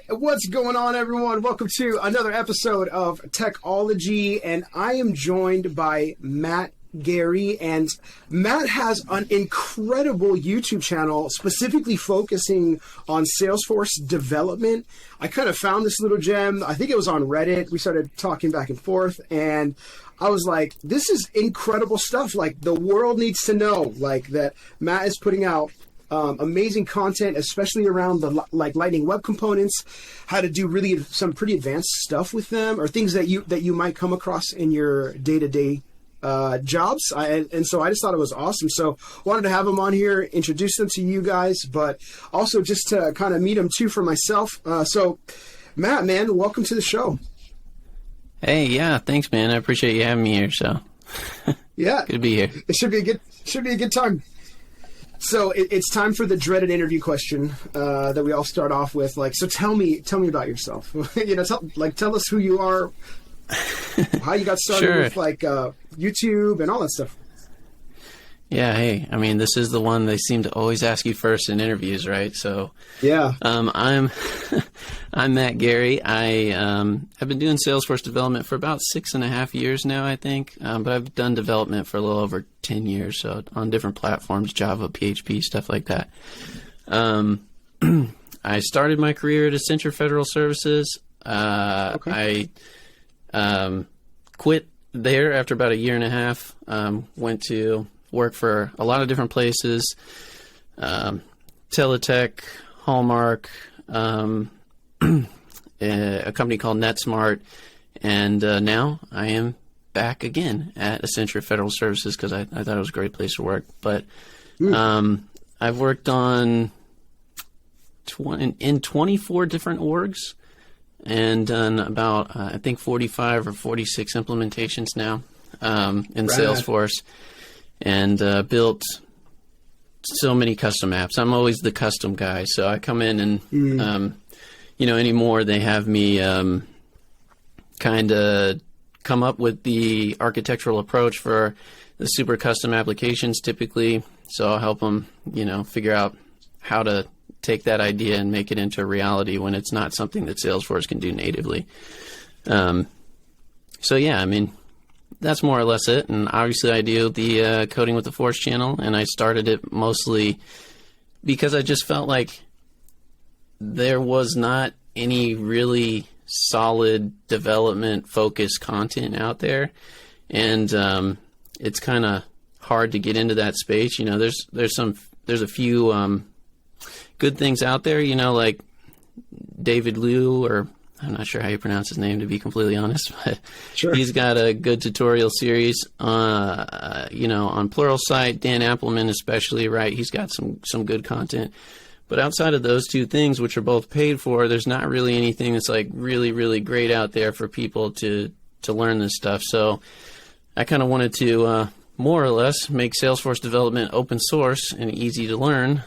What's going on, everyone? Welcome to another episode of Techology, and I am joined by Matt, Gerry, and Matt has an incredible YouTube channel specifically focusing on Salesforce development. I kind of found this little gem. I think it was on Reddit. We started talking back and forth, and I was like, this is incredible stuff. Like, the world needs to know, like, that Matt is putting out amazing content, especially around the Lightning Web Components, how to do really some pretty advanced stuff with them, or things that you might come across in your day-to-day jobs. And so I just thought it was awesome. So wanted to have him on here, introduce them to you guys, but also just to kind of meet him too for myself. So Matt, man, welcome to the show. Hey, yeah, thanks, man. I appreciate you having me here. So yeah, good to be here. It should be a good time. So it's time for the dreaded interview question that we all start off with. Like, so tell me about yourself. Tell us who you are, how you got started Sure. with YouTube and all that stuff. Yeah, hey, I mean, this is the one they seem to always ask you first in interviews, right? So yeah, I'm Matt, Gerry. I've been doing Salesforce development for about 6.5 years now, I think. But I've done development for a little over 10 years, so on different platforms, Java, PHP, stuff like that. I started my career at Accenture Federal Services. Okay. I quit there after about 1.5 years. Went to work for a lot of different places, Teletech, Hallmark, a company called NetSmart, and now I am back again at Accenture Federal Services because I thought it was a great place to work. But I've worked on in 24 different orgs and done about, I think, 45 or 46 implementations now in Salesforce. And built so many custom apps. I'm always the custom guy, so I come in and, anymore they have me kind of come up with the architectural approach for the super custom applications typically. So I'll help them, figure out how to take that idea and make it into a reality when it's not something that Salesforce can do natively. So yeah, I mean, that's more or less it. And obviously I do the Coding with the Force channel, and I started it mostly because I just felt like there was not any really solid development focused content out there. And it's kind of hard to get into that space. There's a few good things out there, like David Liu, or I'm not sure how you pronounce his name, to be completely honest, but sure. He's got a good tutorial series, on Pluralsight. Dan Appleman especially, right? He's got some good content. But outside of those two things, which are both paid for, there's not really anything that's like really, really great out there for people to learn this stuff. So I kind of wanted to more or less make Salesforce development open source and easy to learn.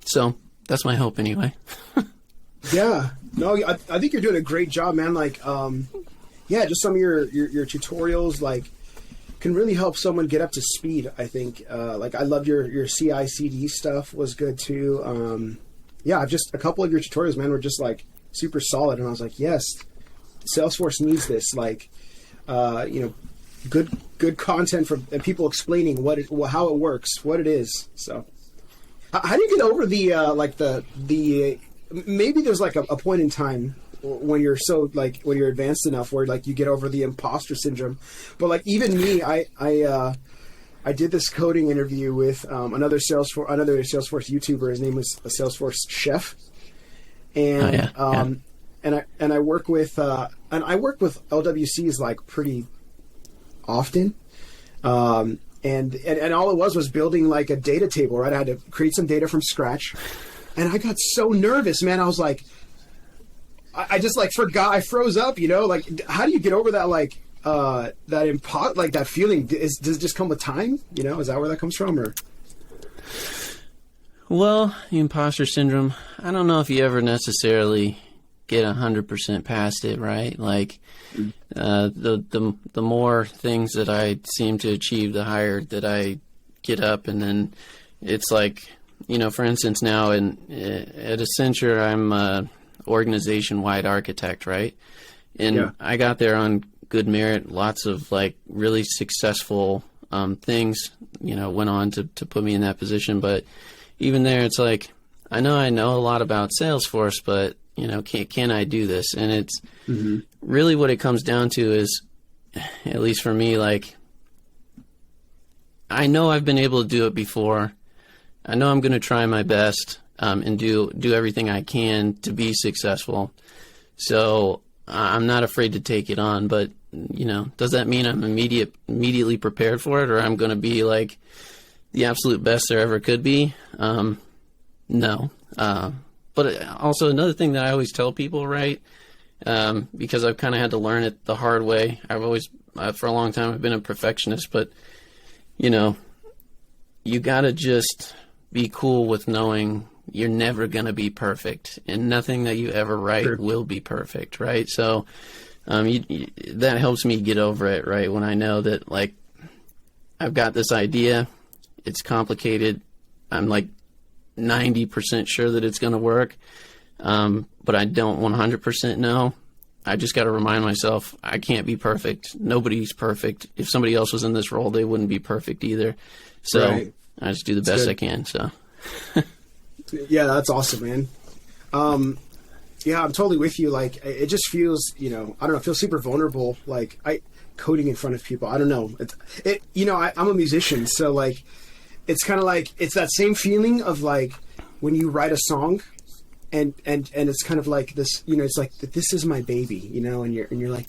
So that's my hope anyway. Yeah, no, I think you're doing a great job, man. Like, just some of your tutorials, like, can really help someone get up to speed, I think. I love your CI/CD stuff was good too. I've just, a couple of your tutorials, man, were just like super solid. And I was like, yes, Salesforce needs this. Like, good content from people explaining how it works, what it is. So how do you get over the maybe there's like a point in time when you're when you're advanced enough where like you get over the imposter syndrome, but like even me, I did this coding interview with another Salesforce YouTuber. His name was a Salesforce Chef, and I work with LWCs like pretty often, and all it was building like a data table, right? I had to create some data from scratch. And I got so nervous, man. I was like, I just like forgot. I froze up, Like, how do you get over that? Like, that feeling? Does it just come with time? Is that where that comes from, or? Well, the imposter syndrome. I don't know if you ever necessarily get 100% past it, right? Like, the more things that I seem to achieve, the higher that I get up, and then it's like for instance, now at Accenture, I'm a organization-wide architect, right? And I got there on good merit. Lots of like really successful things, went on to put me in that position. But even there, it's like, I know a lot about Salesforce, but can I do this? And it's really what it comes down to is, at least for me, like, I know I've been able to do it before. I know I'm going to try my best and do everything I can to be successful. So I'm not afraid to take it on. But does that mean I'm immediately prepared for it, or I'm going to be like the absolute best there ever could be? No. But also another thing that I always tell people, right? Because I've kind of had to learn it the hard way. I've always, for a long time, I've been a perfectionist, but you got to just be cool with knowing you're never going to be perfect, and nothing that you ever write will be perfect, right? So that helps me get over it, right? When I know that, like, I've got this idea, it's complicated, I'm like 90% sure that it's going to work, but I don't 100% know. I just got to remind myself, I can't be perfect. Nobody's perfect. If somebody else was in this role, they wouldn't be perfect either. So I just do the best I can. So, yeah, that's awesome, man. Yeah, I'm totally with you. Like, it just feels, I don't know, it feels super vulnerable. Like, coding in front of people. I don't know. I'm a musician, so like, it's kind of like, it's that same feeling of like when you write a song. And it's kind of like this, it's like, this is my baby, and you're like,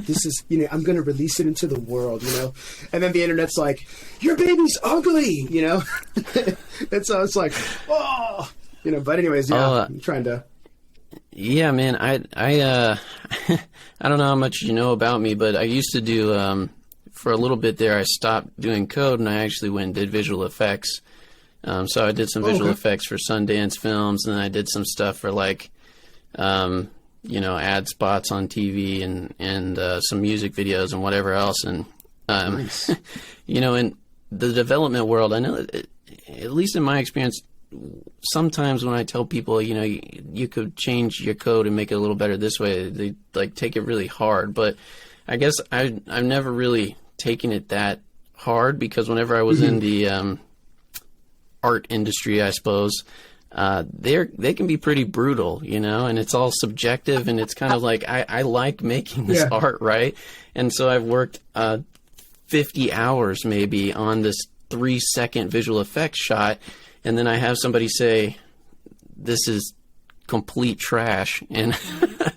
this is, I'm going to release it into the world, and then the internet's like, your baby's ugly, and so it's like, oh, but anyways, I'm trying to. Yeah, man, I I don't know how much you know about me, but I used to do, for a little bit there, I stopped doing code and I actually went and did visual effects. So I did some visual effects for Sundance Films, and then I did some stuff for like, ad spots on TV and some music videos and whatever else. And, nice. In the development world, I know, at least in my experience, sometimes when I tell people, you could change your code and make it a little better this way, they like take it really hard. But I guess I've never really taken it that hard, because whenever I was in the, art industry, I suppose, they can be pretty brutal, and it's all subjective, and it's kind of like, I like making this art, right? And so I've worked 50 hours maybe on this 3-second visual effects shot, and then I have somebody say, this is complete trash, and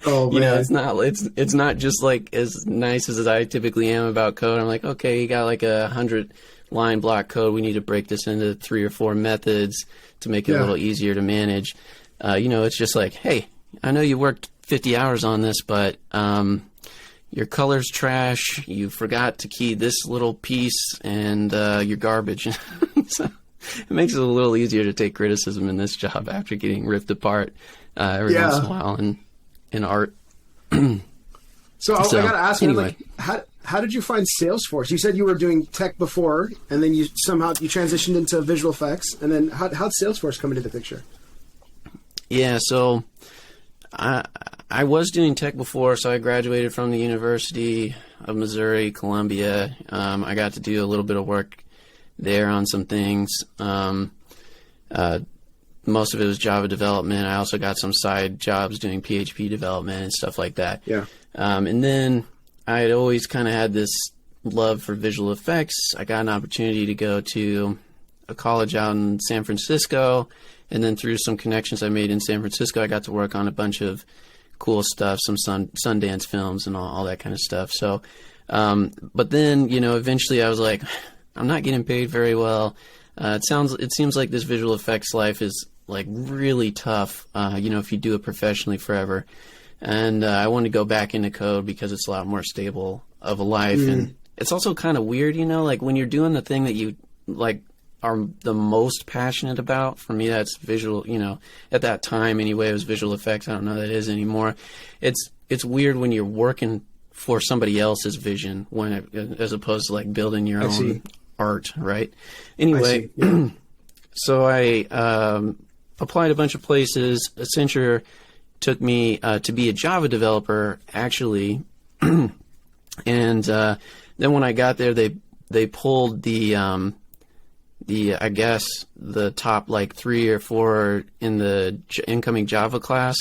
it's not just like as nice as I typically am about code. I'm like, okay, you got like 100 line block code, we need to break this into 3 or 4 methods to make it a little easier to manage. It's just like, hey, I know you worked 50 hours on this, but your color's trash, you forgot to key this little piece, and you're garbage. So it makes it a little easier to take criticism in this job after getting ripped apart every once in a while in art. So I got to ask, anyway. How did you find Salesforce? You said you were doing tech before, and then you transitioned into visual effects, and then how'd Salesforce come into the picture? Yeah, so I was doing tech before, so I graduated from the University of Missouri, Columbia. I got to do a little bit of work there on some things. Most of it was Java development. I also got some side jobs doing PHP development and stuff like that. Yeah. And then I had always kind of had this love for visual effects. I got an opportunity to go to a college out in San Francisco, and then through some connections I made in San Francisco, I got to work on a bunch of cool stuff, some Sundance films and all that kind of stuff. So, but then, eventually I was like, I'm not getting paid very well. It seems like this visual effects life is like really tough, if you do it professionally forever. And I wanted to go back into code because it's a lot more stable of a life. And it's also kind of weird, like when you're doing the thing that you like are the most passionate about. For me, that's visual, at that time anyway, it was visual effects. I don't know that it is anymore. It's weird when you're working for somebody else's vision as opposed to like building your own art, right? Anyway, So I applied a bunch of places. Accenture took me to be a Java developer, actually. And then when I got there, they pulled the I guess the top like 3 or 4 in the incoming Java class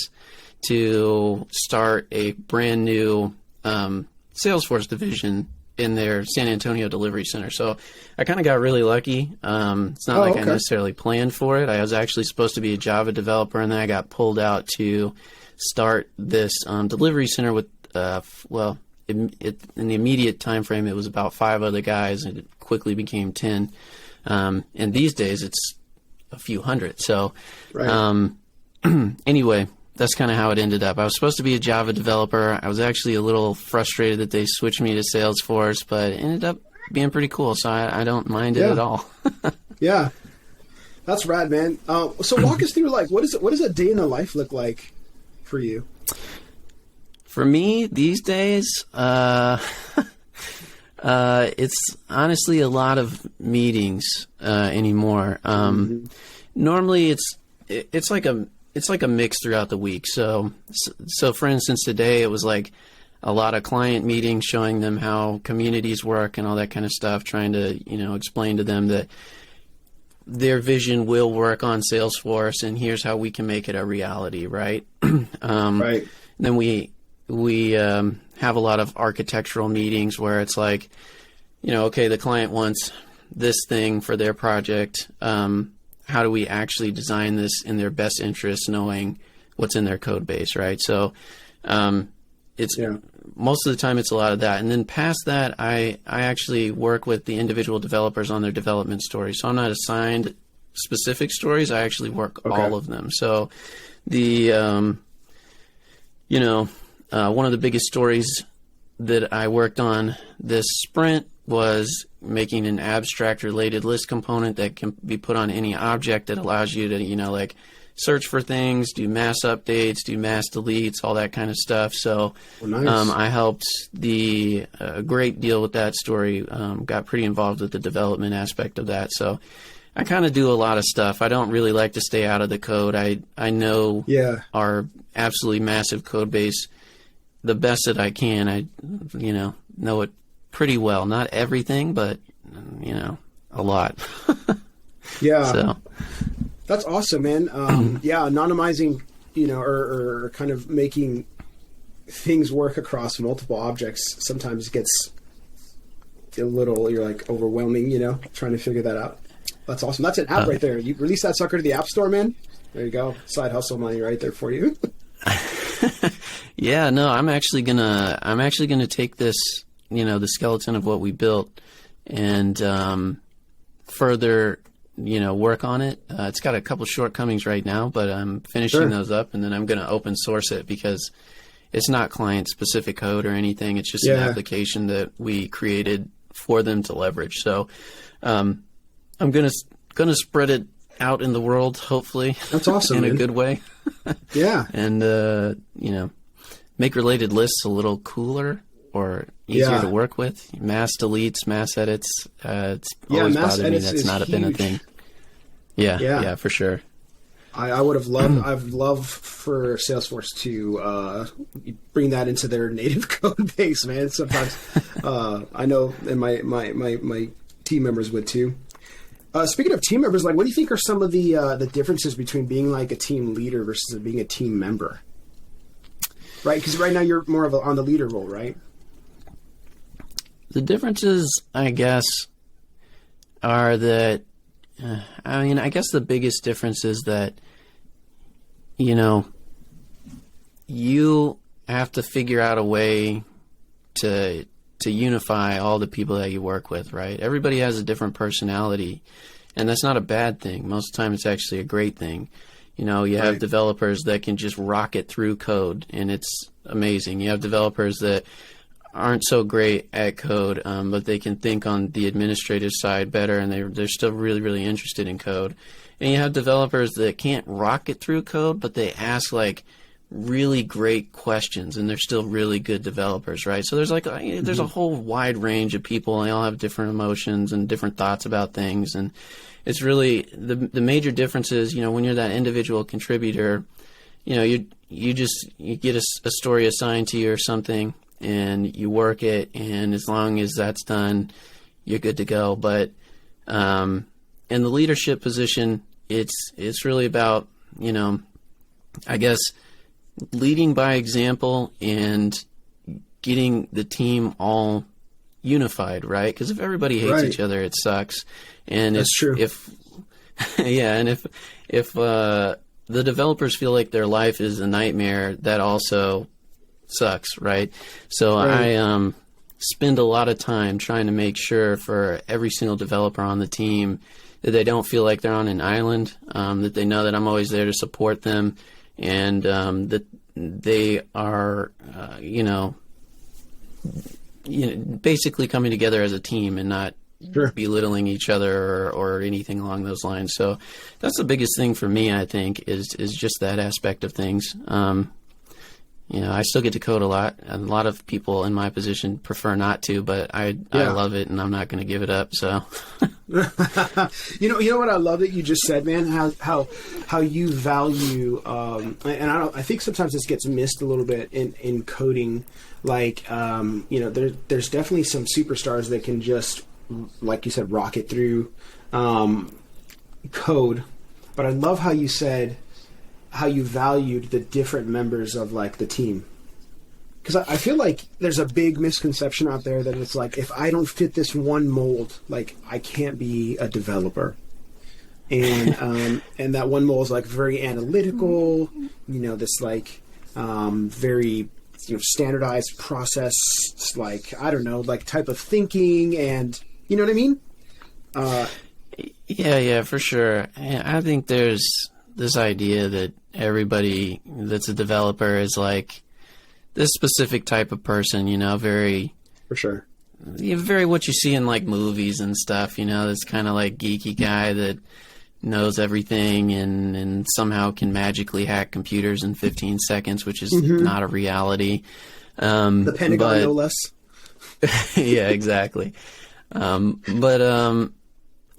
to start a brand new Salesforce division in their San Antonio delivery center. So I kind of got really lucky. It's not I necessarily planned for it. I was actually supposed to be a Java developer, and then I got pulled out to start this delivery center with, in the immediate time frame, it was about 5 other guys, and it quickly became 10. And these days, it's a few hundred. So anyway, that's kind of how it ended up. I was supposed to be a Java developer. I was actually a little frustrated that they switched me to Salesforce, but it ended up being pretty cool, so I don't mind it at all. Yeah. That's rad, man. So walk us through, like, what does a day in the life look like for you? For me, these days, it's honestly a lot of meetings anymore. Normally, it's like a mix throughout the week. So for instance, today it was like a lot of client meetings, showing them how communities work and all that kind of stuff, trying to explain to them that their vision will work on Salesforce, and here's how we can make it a reality, right? Right. Then we have a lot of architectural meetings where it's like, okay, the client wants this thing for their project. How do we actually design this in their best interest, knowing what's in their code base, right? So it's most of the time it's a lot of that. And then past that, I actually work with the individual developers on their development stories. So I'm not assigned specific stories. I actually work all of them. So the one of the biggest stories that I worked on this sprint was making an abstract related list component that can be put on any object that allows you to, search for things, do mass updates, do mass deletes, all that kind of stuff. So I helped a great deal with that story, got pretty involved with the development aspect of that. So I kind of do a lot of stuff. I don't really like to stay out of the code. I know our absolutely massive code base the best that I can. I, know it pretty well. Not everything, but, a lot. Yeah. So that's awesome, man. Anonymizing, or kind of making things work across multiple objects sometimes gets a little, you're like overwhelming, trying to figure that out. That's awesome. That's an app right there. You release that sucker to the App Store, man. There you go. Side hustle money right there for you. Yeah, no, I'm actually gonna take this, the skeleton of what we built and further, work on it. It's got a couple shortcomings right now, but I'm finishing those up, and then I'm gonna open source it because it's not client specific code or anything. It's just an application that we created for them to leverage. So I'm gonna spread it out in the world, hopefully. That's awesome, in a good way. Yeah. And make related lists a little cooler or easier to work with. Mass deletes, mass edits. It's always bothered me that's not been a thing. Yeah, for sure. I would have loved. I'd love for Salesforce to bring that into their native code base, man. Sometimes I know, and my team members would too. Speaking of team members, like, what do you think are some of the differences between being like a team leader versus being a team member? Right, because right now you're more of on the leader role, right? The differences, I guess, are that, I guess the biggest difference is that, you have to figure out a way to unify all the people that you work with, right? Everybody has a different personality, and that's not a bad thing. Most of the time, it's actually a great thing. You have developers that can just rocket through code, and it's amazing. You have developers that aren't so great at code, but they can think on the administrative side better, and they're still really, really interested in code. And you have developers that can't rocket through code, but they ask like really great questions, and they're still really good developers, right? So there's there's a whole wide range of people, and they all have different emotions and different thoughts about things, and it's really the major difference is, when you're that individual contributor, you get a story assigned to you or something, and you work it, and as long as that's done, you're good to go. But in the leadership position, it's really about, I guess, leading by example and getting the team all unified, right? Because if everybody hates each other, it sucks. And that's true. If the developers feel like their life is a nightmare, that also sucks, right? So I spend a lot of time trying to make sure for every single developer on the team that they don't feel like they're on an island, that they know that I'm always there to support them, and that they are, basically coming together as a team and not belittling each other or anything along those lines. So that's the biggest thing for me, I think, is just that aspect of things. I still get to code a lot. A lot of people in my position prefer not to, but I love it, and I'm not going to give it up. So, you know what I love that you just said, man. How you value, and I think sometimes this gets missed a little bit in coding. There's definitely some superstars that can just, like you said, rocket through code. But I love how you said how you valued the different members of the team. Because I feel like there's a big misconception out there that it's like, if I don't fit this one mold, I can't be a developer. And and that one mold is very analytical, this very standardized process, type of thinking, and you know what I mean? Yeah, for sure. I think there's this idea that everybody that's a developer is this specific type of person, very... For sure. Very what you see in movies and stuff, this kind of geeky guy that knows everything and somehow can magically hack computers in 15 seconds, which is not a reality. The Pentagon, no less. Yeah, exactly.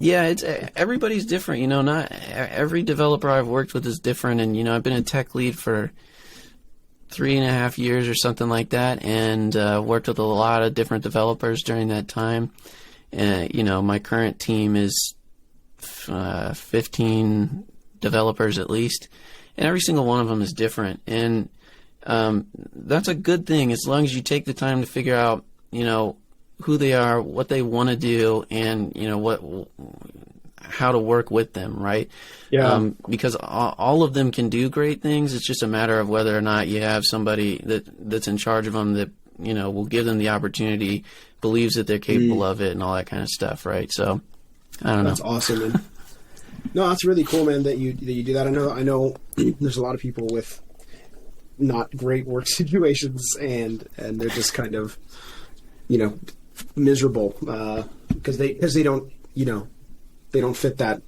It's everybody's different, not every developer I've worked with is different. And, I've been a tech lead for 3.5 years or something like that, and worked with a lot of different developers during that time. My current team is 15 developers at least, and every single one of them is different. And that's a good thing as long as you take the time to figure out, who they are, what they want to do, and how to work with them, right? Yeah. Because all of them can do great things. It's just a matter of whether or not you have somebody that's in charge of them that will give them the opportunity, believes that they're capable of it, and all that kind of stuff, right? So, I don't know. That's awesome, man. No, that's really cool, man, that you do that. I know there's a lot of people with not great work situations, and they're just kind of miserable because they don't they don't fit that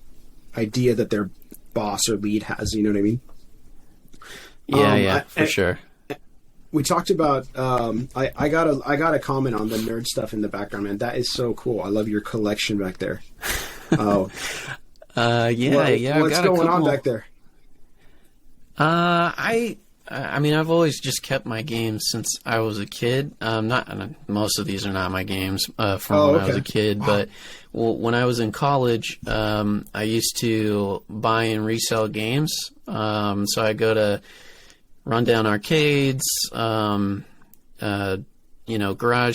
idea that their boss or lead has. You know what I mean? Yeah, for sure. We talked about. I got a comment on the nerd stuff in the background, man. That is so cool. I love your collection back there. Oh, What's going on back there? I mean, I've always just kept my games since I was a kid. Most of these are not my games from when I was a kid, but when I was in college, I used to buy and resell games. So I go to rundown arcades, garage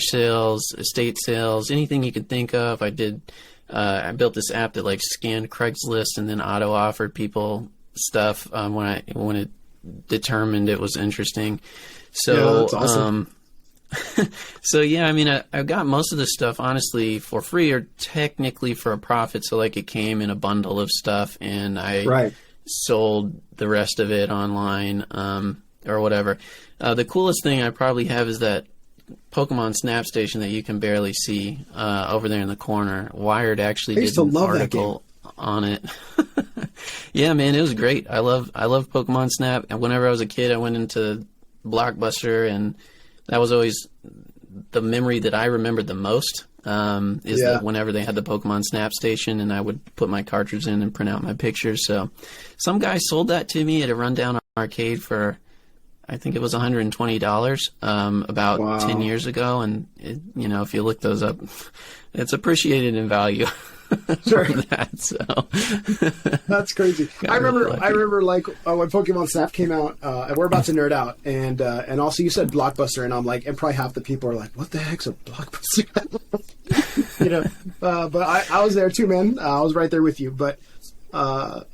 sales, estate sales, anything you could think of. I built this app that scanned Craigslist and then auto offered people stuff when it determined it was interesting. So, that's awesome. I mean, I got most of this stuff honestly for free or technically for a profit. So it came in a bundle of stuff, and I sold the rest of it online or whatever. The coolest thing I probably have is that Pokemon Snap Station that you can barely see over there in the corner. Wired actually did an article on it. Yeah, man, it was great. I love Pokemon Snap. And whenever I was a kid, I went into Blockbuster, and that was always the memory that I remembered the most. That whenever they had the Pokemon Snap station, and I would put my cartridge in and print out my pictures. So some guy sold that to me at a rundown arcade for, I think it was $120 about 10 years ago. And, if you look those up, it's appreciated in value. Sure. That, so. That's crazy. I remember like when Pokemon Snap came out, and we're about to nerd out, and also you said Blockbuster, and I'm like, and probably half the people are like, what the heck's a Blockbuster? But I was there too, man. I was right there with you. But my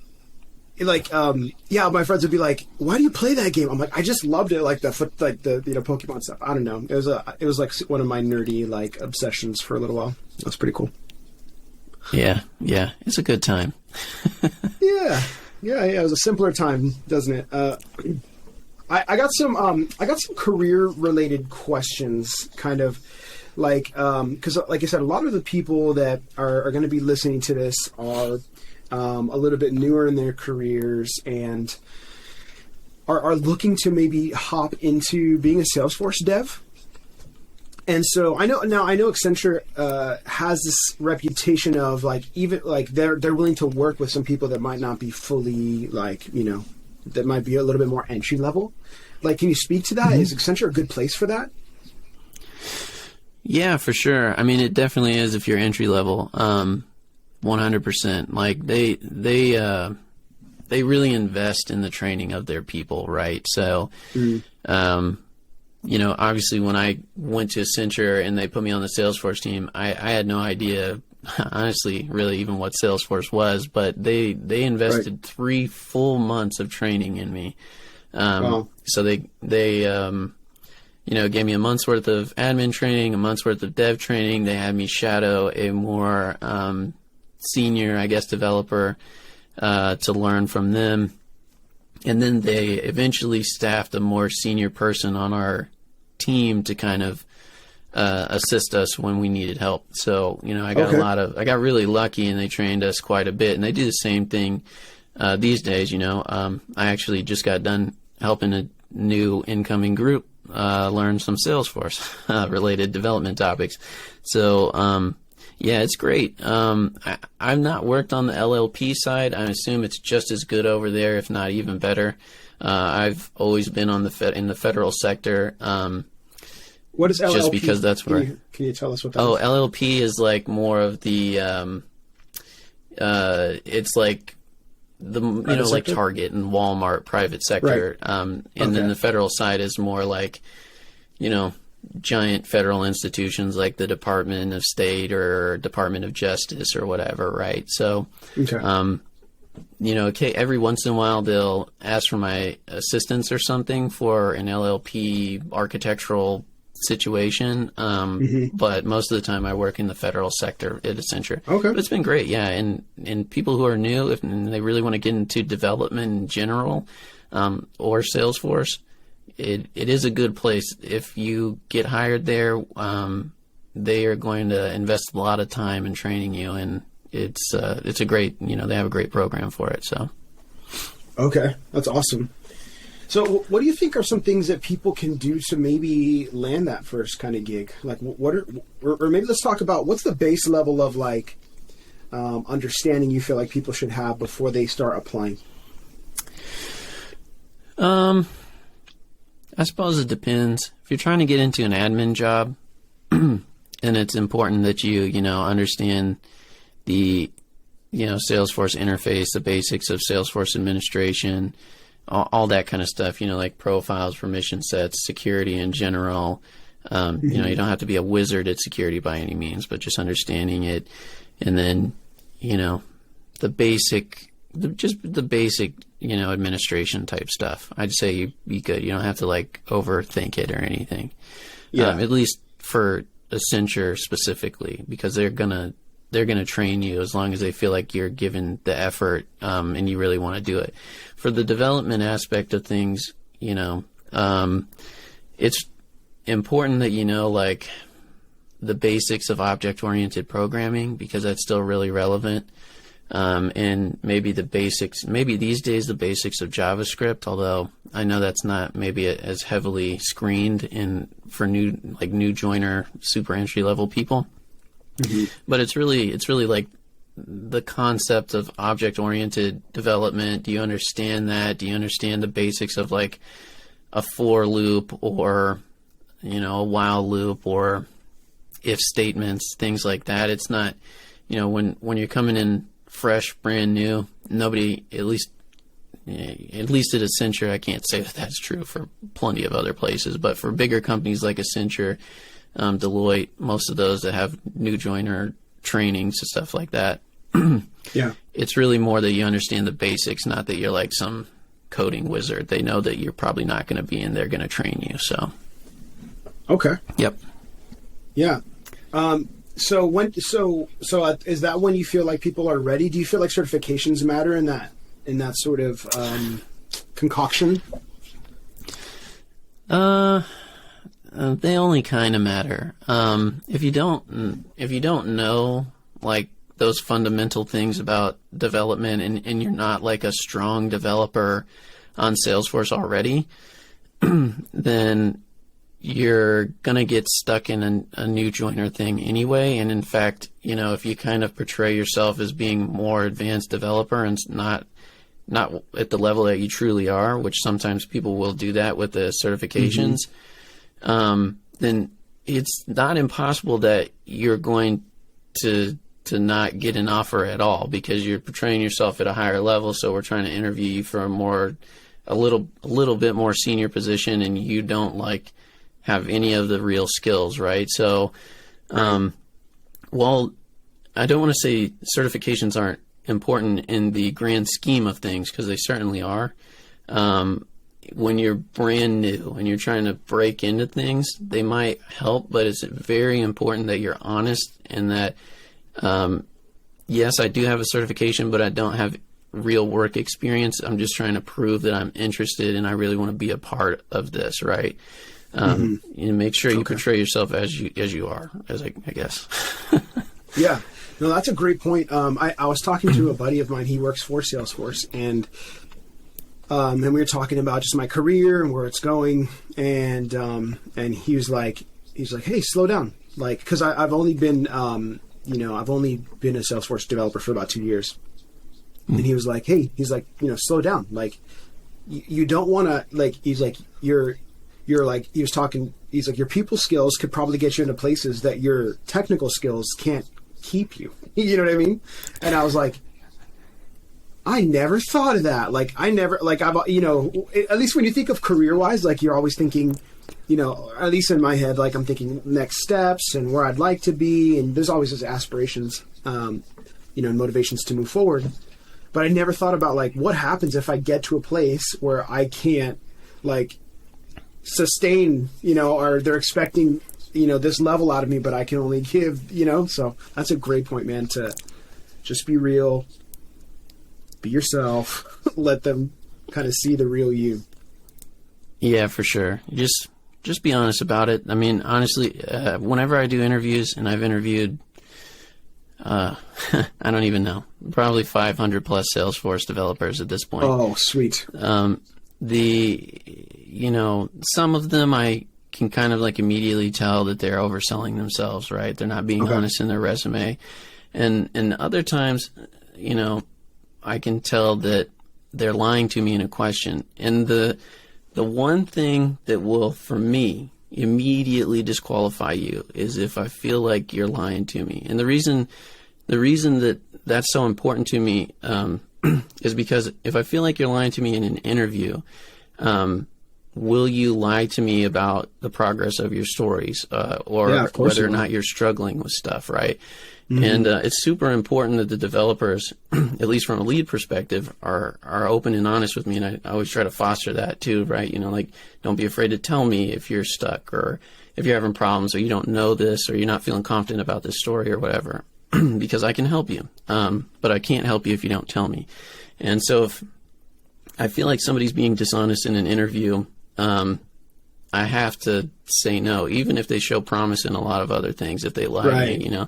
friends would be like, why do you play that game? I'm like, I just loved it, like the Pokemon stuff. I don't know. It was like one of my nerdy like obsessions for a little while. It was pretty cool. Yeah, it's a good time. Yeah. It was a simpler time, doesn't it? I got some career related questions, kind of like, because like I said, a lot of the people that are going to be listening to this are a little bit newer in their careers and are looking to maybe hop into being a Salesforce dev. And so I know Accenture has this reputation of like, even like they're willing to work with some people that might not be fully like, that might be a little bit more entry level. Like, can you speak to that? Mm-hmm. Is Accenture a good place for that? Yeah, for sure. I mean, it definitely is if you're entry level, 100%. Like they really invest in the training of their people, right? So, obviously when I went to Accenture and they put me on the Salesforce team, I had no idea, honestly, really even what Salesforce was, but they invested 3 full months of training in me. Wow. So they gave me a month's worth of admin training, a month's worth of dev training. They had me shadow a more senior, I guess, developer to learn from them. And then they eventually staffed a more senior person on our team to kind of assist us when we needed help. So, I got really lucky, and they trained us quite a bit. And they do the same thing these days. I actually just got done helping a new incoming group learn some Salesforce related development topics. So, yeah, it's great. I've not worked on the LLP side. I assume it's just as good over there, if not even better. I've always been on in the federal sector. What is LLP? Just because that's where. Can you tell us what that is? Oh, LLP is like more of the. It's like the like Target and Walmart private sector, right. And then the federal side is more like, giant federal institutions like the Department of State or Department of Justice or whatever, right? So, every once in a while they'll ask for my assistance or something for an LLP architectural situation, but most of the time I work in the federal sector at Accenture. Okay. But it's been great, yeah, and people who are new, if they really want to get into development in general, or Salesforce, it is a good place. If you get hired there, they are going to invest a lot of time in training you, and it's a great, they have a great program for it. So, okay, that's awesome. So, what do you think are some things that people can do to maybe land that first kind of gig? Like, or maybe let's talk about what's the base level of like understanding you feel like people should have before they start applying. I suppose it depends. If you're trying to get into an admin job, then it's important that you understand the, Salesforce interface, the basics of Salesforce administration, all that kind of stuff, like profiles, permission sets, security in general. You don't have to be a wizard at security by any means, but just understanding it. And then, the basic, administration type stuff. I'd say you be good. You don't have to like overthink it or anything. Yeah. At least for Accenture specifically, because they're gonna train you as long as they feel like you're given the effort, and you really want to do it. For the development aspect of things, it's important that like the basics of object-oriented programming, because that's still really relevant. and maybe the basics, maybe these days the basics of JavaScript, although I know that's not maybe as heavily screened for new joiner, super entry level people. Mm-hmm. But it's really like the concept of object-oriented development. Do you understand that? Do you understand the basics of like a for loop or, a while loop or if statements, things like that? It's not, when you're coming in fresh, brand new, nobody, at least at Accenture, I can't say that that's true for plenty of other places, but for bigger companies like Accenture, Deloitte, most of those that have new joiner trainings and stuff like that, yeah, it's really more that you understand the basics, not that you're like some coding wizard. They know that you're probably not going to be in there going to train you. So, okay, yep, yeah. So is that when you feel like people are ready? Do you feel like certifications matter in that sort of concoction? They only kind of matter. If you don't know like those fundamental things about development and you're not like a strong developer on Salesforce already, then you're going to get stuck in a new joiner thing anyway. And in fact, if you kind of portray yourself as being more advanced developer and not at the level that you truly are, which sometimes people will do that with the certifications, then it's not impossible that you're going to not get an offer at all because you're portraying yourself at a higher level. So we're trying to interview you for a little bit more senior position, and you don't have any of the real skills, right? So, well, I don't want to say certifications aren't important in the grand scheme of things, because they certainly are. When you're brand new and you're trying to break into things, they might help, but it's very important that you're honest and that, yes, I do have a certification, but I don't have real work experience. I'm just trying to prove that I'm interested and I really want to be a part of this, right? Make sure you portray yourself as you are, I guess. Yeah, no, that's a great point. I was talking to a buddy of mine. He works for Salesforce, and we were talking about just my career and where it's going. And he was like, hey, slow down, because I've only been a Salesforce developer for about 2 years. And he was like, hey, slow down, you don't want to he's like your people skills could probably get you into places that your technical skills can't keep you. You know what I mean? And I was like, I never thought of that. At least when you think of career-wise, you're always thinking, at least in my head, I'm thinking next steps and where I'd like to be. And there's always those aspirations, and motivations to move forward. But I never thought about what happens if I get to a place where I can't sustain, or they're expecting, this level out of me, but I can only give, so that's a great point, man, to just be real, be yourself, let them kind of see the real you. Yeah, for sure. Just be honest about it. I mean, honestly, whenever I do interviews, and I've interviewed, I don't even know, probably 500 plus Salesforce developers at this point. Oh, sweet. Some of them I can kind of immediately tell that they're overselling themselves, right? They're not being honest in their resume. And other times, I can tell that they're lying to me in a question. And the one thing that will, for me, immediately disqualify you is if I feel like you're lying to me. And the reason that that's so important to me is because if I feel like you're lying to me in an interview, will you lie to me about the progress of your stories, or whether or not you're struggling with stuff, right? Mm-hmm. And it's super important that the developers, at least from a lead perspective, are open and honest with me. And I always try to foster that too, right? Don't be afraid to tell me if you're stuck or if you're having problems or you don't know this or you're not feeling confident about this story or whatever, because I can help you. But I can't help you if you don't tell me. And so if I feel like somebody's being dishonest in an interview, I have to say no, even if they show promise in a lot of other things. If they lie to me,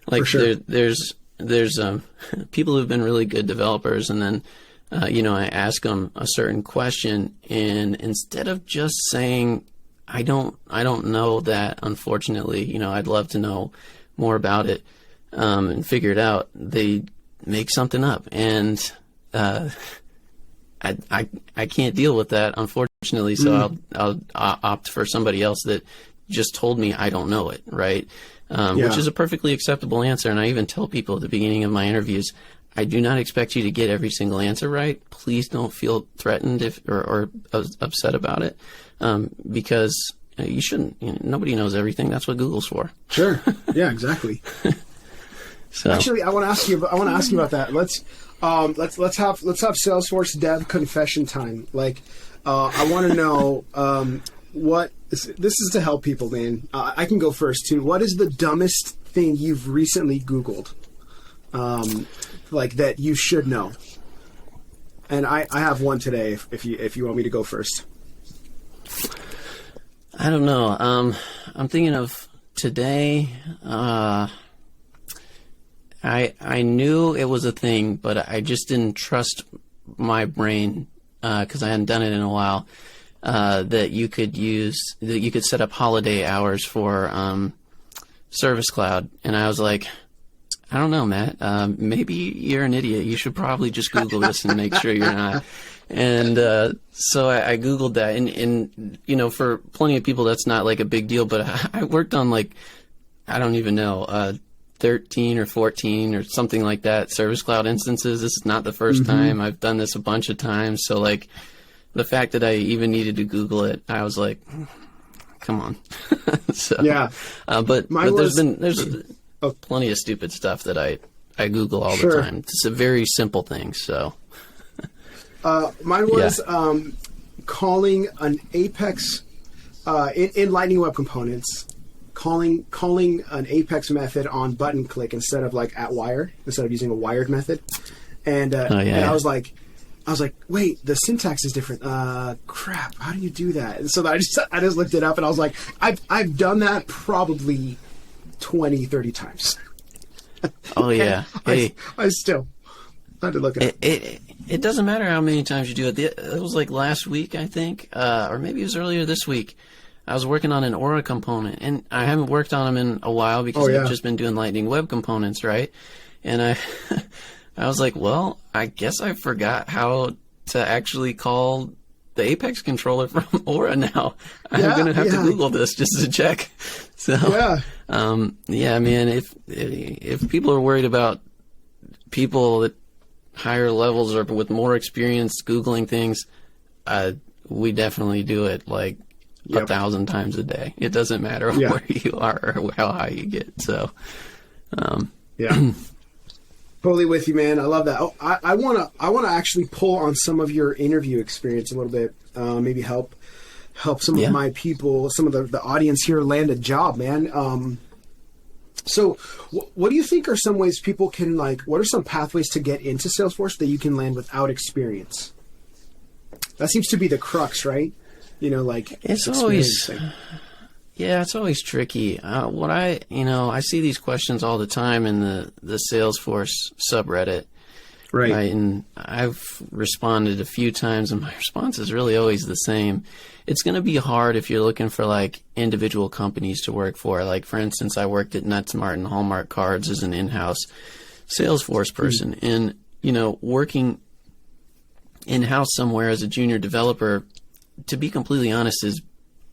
For sure. There's there's people who've been really good developers, and then I ask them a certain question, and instead of just saying I don't know that, unfortunately, I'd love to know more about it and figure it out, they make something up, and I can't deal with that, unfortunately. So I'll opt for somebody else that just told me I don't know it, right? Which is a perfectly acceptable answer. And I even tell people at the beginning of my interviews, I do not expect you to get every single answer right. Please don't feel threatened or upset about it, because you shouldn't. Nobody knows everything. That's what Google's for. Sure. Yeah. Exactly. So actually, I want to ask you about that. Let's have Salesforce Dev confession time. Like, I want to know what this is to help people, man. I can go first too. What is the dumbest thing you've recently Googled, like that you should know? And I have one today. If you want me to go first. I don't know. I'm thinking of today. I knew it was a thing, but I just didn't trust my brain because I hadn't done it in a while. That you could set up holiday hours for Service Cloud, and I was like, I don't know, Matt. Maybe you're an idiot. You should probably just Google this and make sure you're not. And so I Googled that, and for plenty of people that's not like a big deal, but I worked on like, I don't even know, 13 or 14 or something like that Service Cloud instances. This is not the first time. I've done this a bunch of times. So like the fact that I even needed to Google it, I was like, come on. So yeah. But there's plenty of stupid stuff that I Google all the time. It's a very simple thing. So mine was calling an Apex in Lightning Web Components. Calling an Apex method on button click instead of like instead of using a wired method, and I was like, wait, the syntax is different. Crap, how do you do that? And so I just looked it up, and I was like, I've done that probably 20, 30 times. Oh yeah, hey, I still had to look it up. It doesn't matter how many times you do it. It was like last week, I think, or maybe it was earlier this week. I was working on an Aura component, and I haven't worked on them in a while because I've just been doing Lightning Web Components, right? And I was like, well, I guess I forgot how to actually call the Apex controller from Aura now. I'm going to have to Google this just to check. So, man, if people are worried about people at higher levels or with more experience Googling things, we definitely do it like 1,000 times a day. It doesn't matter where you are or how high you get. So, totally with you, man. I love that. Oh, I wanna actually pull on some of your interview experience a little bit. Maybe help some of my people, some of the audience here land a job, man. So, what do you think are some ways people can what are some pathways to get into Salesforce that you can land without experience? That seems to be the crux, right? It's always tricky. I see these questions all the time in the Salesforce subreddit. Right. And I've responded a few times, and my response is really always the same. It's going to be hard if you're looking for individual companies to work for. Like, for instance, I worked at Netsmart and Hallmark Cards as an in-house Salesforce person. And, working in-house somewhere as a junior developer, to be completely honest, is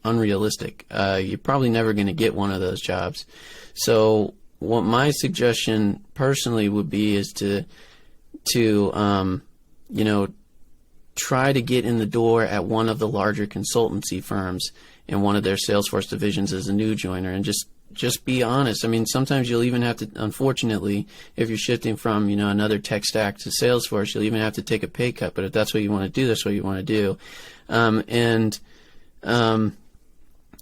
unrealistic. You're probably never going to get one of those jobs. So what my suggestion personally would be is to try to get in the door at one of the larger consultancy firms in one of their Salesforce divisions as a new joiner, and just be honest. I mean, sometimes you'll even have to, unfortunately, if you're shifting from, another tech stack to Salesforce, you'll even have to take a pay cut. But if that's what you want to do, that's what you want to do.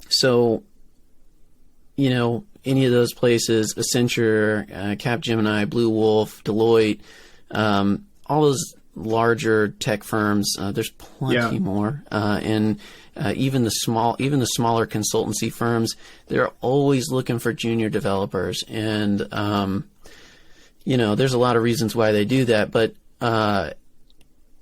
So, any of those places, Accenture, Capgemini, Blue Wolf, Deloitte, all those larger tech firms, there's plenty more. And even the smaller consultancy firms, they're always looking for junior developers. And, there's a lot of reasons why they do that, but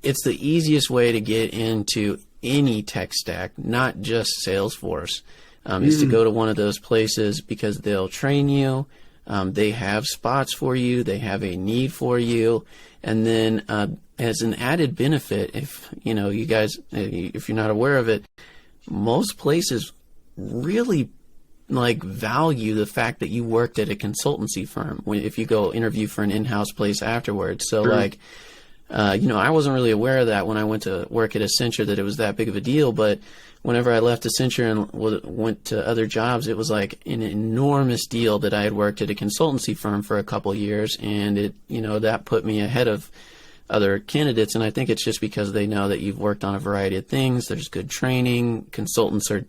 it's the easiest way to get into any tech stack, not just Salesforce, is to go to one of those places because they'll train you. They have spots for you. They have a need for you. And then as an added benefit, if you guys, if you're not aware of it, most places really value the fact that you worked at a consultancy firm if you go interview for an in-house place afterwards. So I wasn't really aware of that when I went to work at Accenture, that it was that big of a deal. But whenever I left Accenture and went to other jobs, it was like an enormous deal that I had worked at a consultancy firm for a couple years, and it, that put me ahead of other candidates. And I think it's just because they know that you've worked on a variety of things. There's good training. Consultants are,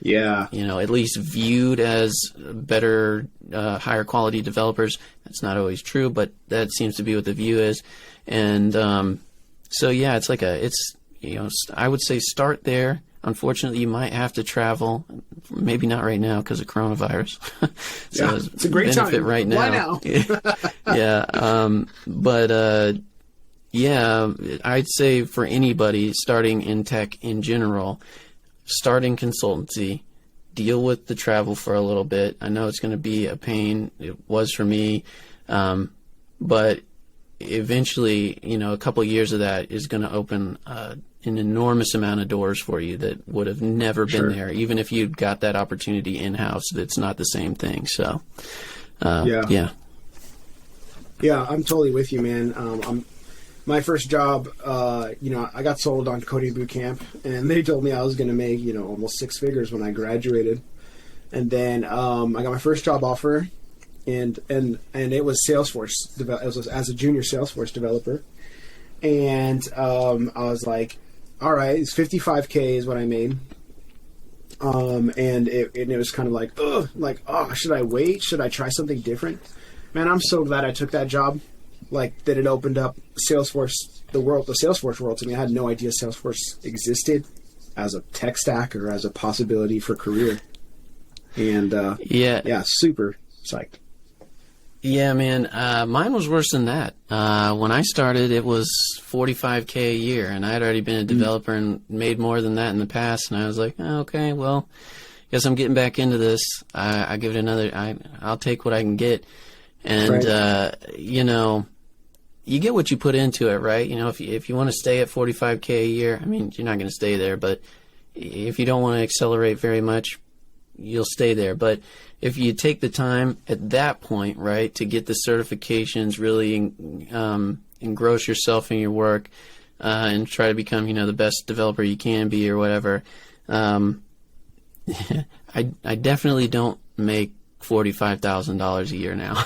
at least viewed as better, higher quality developers. That's not always true, but that seems to be what the view is. And it's I would say start there. Unfortunately, you might have to travel. Maybe not right now because of coronavirus. So it's a great time right now. Why now? I'd say for anybody starting in tech in general, start in consultancy, deal with the travel for a little bit. I know it's going to be a pain. It was for me, but eventually, a couple of years of that is going to open an enormous amount of doors for you that would have never been there, even if you'd got that opportunity in-house. It's not the same thing. So, yeah, I'm totally with you, man. My first job, I got sold on Coding Bootcamp, and they told me I was going to make, almost six figures when I graduated. And then I got my first job offer, and it was Salesforce. It was as a junior Salesforce developer. And I was like, all right, it's $55K is what I made. And it was kind of like, should I wait? Should I try something different? Man, I'm so glad I took that job. That it opened up Salesforce, the Salesforce world to me. I had no idea Salesforce existed as a tech stack or as a possibility for career. And super psyched. Yeah, man. Mine was worse than that. When I started, it was $45K a year, and I had already been a developer and made more than that in the past. And I was like, okay, well, guess I'm getting back into this. I give it another. I'll take what I can get. And you get what you put into it, right? If you want to stay at $45K a year, I mean, you're not going to stay there. But if you don't want to accelerate very much, you'll stay there. But if you take the time at that point, right, to get the certifications, really engross yourself in your work, and try to become, the best developer you can be or whatever, I definitely don't make $45,000 a year now.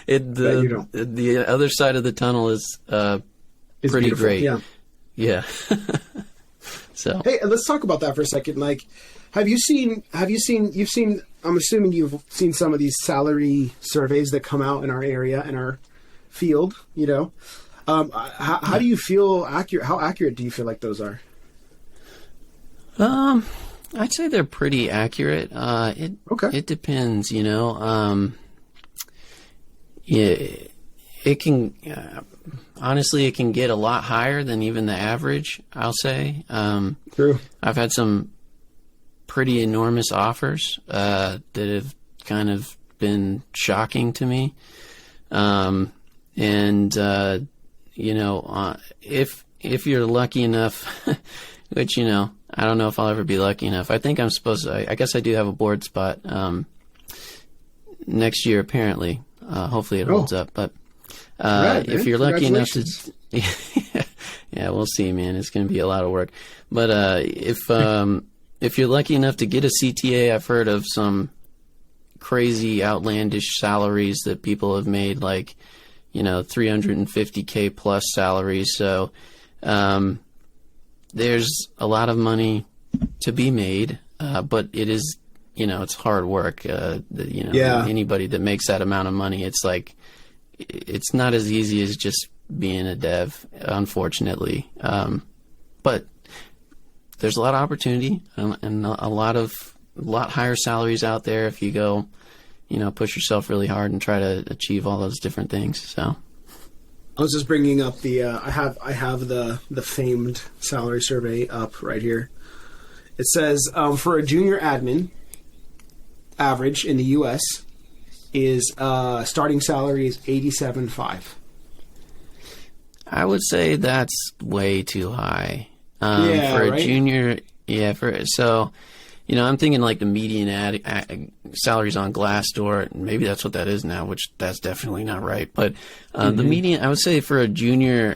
The other side of the tunnel is pretty beautiful. great. Yeah. So hey, let's talk about that for a second. You've seen, I'm assuming you've seen some of these salary surveys that come out in our area, in our field, how do you feel how accurate do you feel like those are? I'd say they're pretty accurate. It depends, it can, honestly, it can get a lot higher than even the average, I'll say. True. I've had some pretty enormous offers that have kind of been shocking to me. If you're lucky enough, which, I don't know if I'll ever be lucky enough. I think I'm supposed to, I guess I do have a board spot next year, apparently. Hopefully it holds up. But if you're lucky enough to... Yeah, we'll see, man. It's going to be a lot of work. But if you're lucky enough to get a CTA, I've heard of some crazy, outlandish salaries that people have made, like, $350K plus salaries. So there's a lot of money to be made, but it is, it's hard work. Anybody that makes that amount of money, it's like, it's not as easy as just being a dev, unfortunately. But there's a lot of opportunity and a lot higher salaries out there if you go, push yourself really hard and try to achieve all those different things. So I was just bringing up the I have the famed salary survey up right here. It says for a junior admin, average in the U.S. is starting salary is $87,500. I would say that's way too high for a right? junior. Yeah, I'm thinking like the median salaries on Glassdoor. Maybe that's what that is now, which that's definitely not right. But the median, I would say for a junior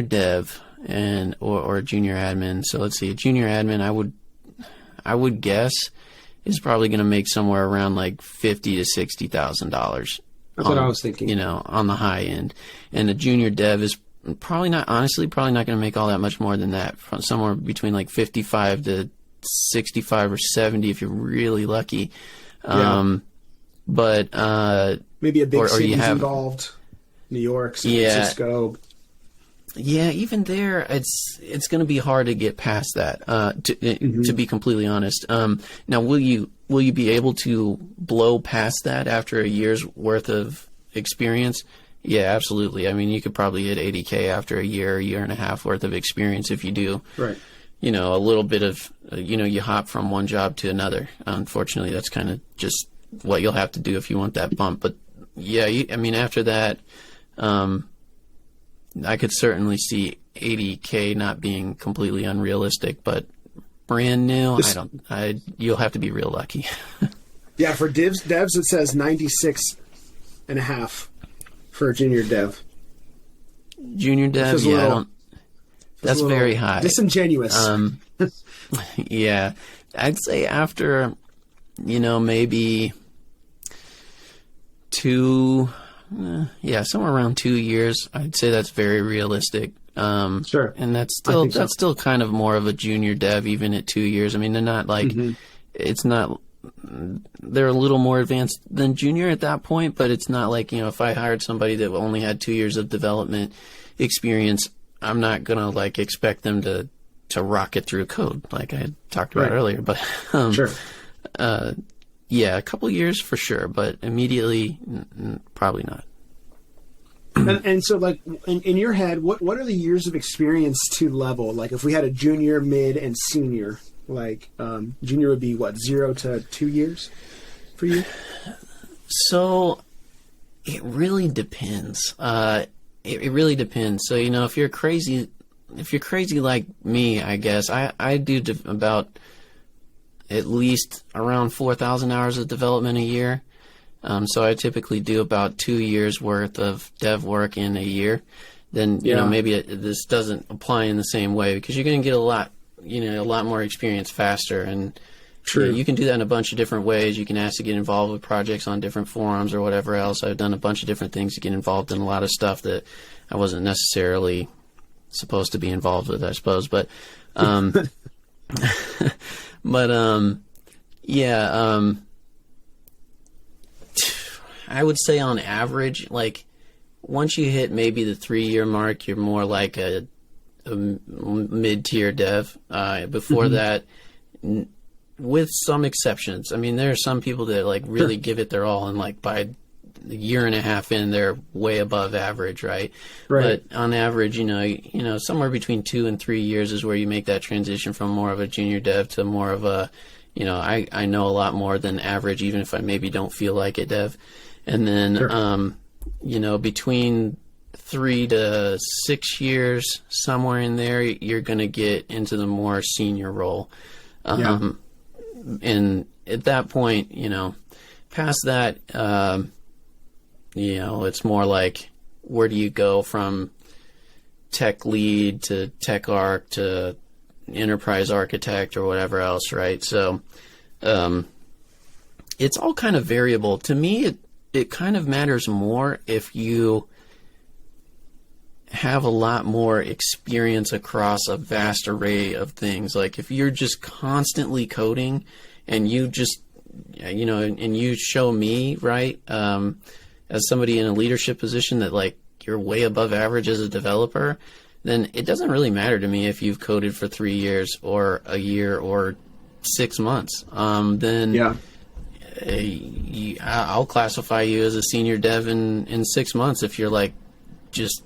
dev or a junior admin. So let's see, a junior admin, I would guess is probably going to make somewhere around like $50,000 to $60,000. That's what I was thinking. On the high end, and a junior dev is probably not going to make all that much more than that. From somewhere between like 55 to 65 or 70 if you're really lucky. But maybe a big city's involved. New York, San Francisco. Yeah, even there, it's going to be hard to get past that. To be completely honest. Now, will you be able to blow past that after a year's worth of experience? Yeah, absolutely. I mean, you could probably hit $80K after a year and a half worth of experience if you do. Right. A little bit of, you hop from one job to another. Unfortunately, that's kind of just what you'll have to do if you want that bump. But yeah, after that, I could certainly see $80K not being completely unrealistic, but brand new, you'll have to be real lucky. Yeah, for devs it says 96.5 for a junior dev. Junior dev, that's very high. Disingenuous. Yeah, I'd say after, maybe somewhere around 2 years, I'd say that's very realistic. Sure. And that's still kind of more of a junior dev even at 2 years. I mean, they're not like, they're a little more advanced than junior at that point, but it's not like, if I hired somebody that only had 2 years of development experience, I'm not going to like expect them to rocket through code like I had talked about earlier. But, sure. Yeah, a couple years for sure, but immediately, probably not. And so, like, in your head, what are the years of experience to level? Like, if we had a junior, mid, and senior, like, junior would be, 0 to 2 years for you? So, it really depends. It really depends. So, if you're crazy like me, I guess, I do about at least around 4,000 hours of development a year. So I typically do about 2 years worth of dev work in a year. Then, maybe this doesn't apply in the same way because you're going to get a lot more experience faster. And True. You can do that in a bunch of different ways. You can ask to get involved with projects on different forums or whatever else. I've done a bunch of different things to get involved in a lot of stuff that I wasn't necessarily supposed to be involved with, I suppose. But, I would say on average, like once you hit maybe the 3-year mark, you're more like a mid-tier dev. Before that, with some exceptions. I mean, there are some people that like really give it their all, and like by a year and a half in, they're way above average, right? But on average, somewhere between 2 and 3 years is where you make that transition from more of a junior dev to more of a, I know a lot more than average, even if I maybe don't feel like it, dev. And then, between 3 to 6 years, somewhere in there, you're going to get into the more senior role. And at that point, past that, it's more like, where do you go from tech lead to tech arc to enterprise architect or whatever else, right? So, it's all kind of variable. To me, it kind of matters more if you have a lot more experience across a vast array of things. Like if you're just constantly coding and you just, and you show me, right, as somebody in a leadership position that like you're way above average as a developer, then it doesn't really matter to me if you've coded for 3 years or a year or 6 months. I'll classify you as a senior dev in 6 months if you're like just